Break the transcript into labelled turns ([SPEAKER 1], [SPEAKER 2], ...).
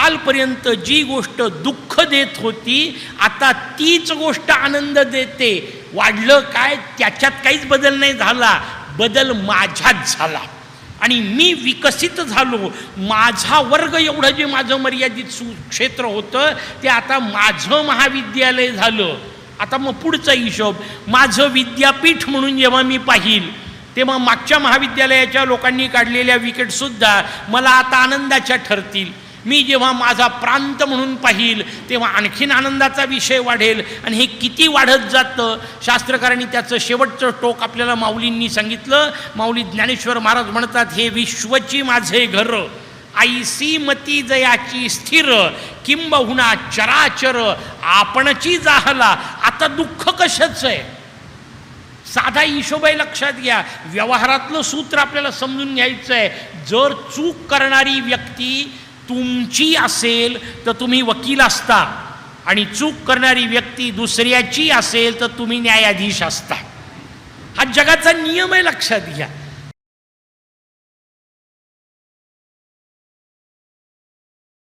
[SPEAKER 1] कालपर्यंत जी गोष्ट दुःख देत होती आता तीच गोष्ट आनंद देते. वाढलं काय? त्याच्यात काहीच बदल नाही झाला, बदल माझ्यात झाला आणि मी विकसित झालो. माझा वर्ग एवढं जे माझं मर्यादित क्षेत्र होतं ते आता माझं महाविद्यालय झालं. आता मग पुढचा हिशोब, माझं विद्यापीठ म्हणून जेव्हा मी पाहिल तेव्हा मागच्या महाविद्यालयाच्या लोकांनी काढलेल्या विकेटसुद्धा मला आता आनंदाच्या ठरतील. मी जेव्हा माझा प्रांत म्हणून पाहिल तेव्हा आणखीन आनंदाचा विषय वाढेल. आणि हे किती वाढत जातं शास्त्रकारांनी त्याचं शेवटचं टोक आपल्याला माऊलींनी सांगितलं. माऊली ज्ञानेश्वर महाराज म्हणतात, हे विश्वची माझे घर, आईसी मती जयाची स्थिर, किंबहुना चराचर आपणची जाहला. आता दुःख कशाचं आहे? साधा हिशोब आहे, लक्षात घ्या. व्यवहारातलं सूत्र आपल्याला समजून घ्यायचं आहे. जर चूक करणारी व्यक्ती तुमची असेल तर तुम्ही वकील असता आणि चूक करणारी व्यक्ती दुसऱ्याची असेल तर तुम्ही न्यायाधीश असता. हा जगाचा नियम आहे, लक्षात घ्या.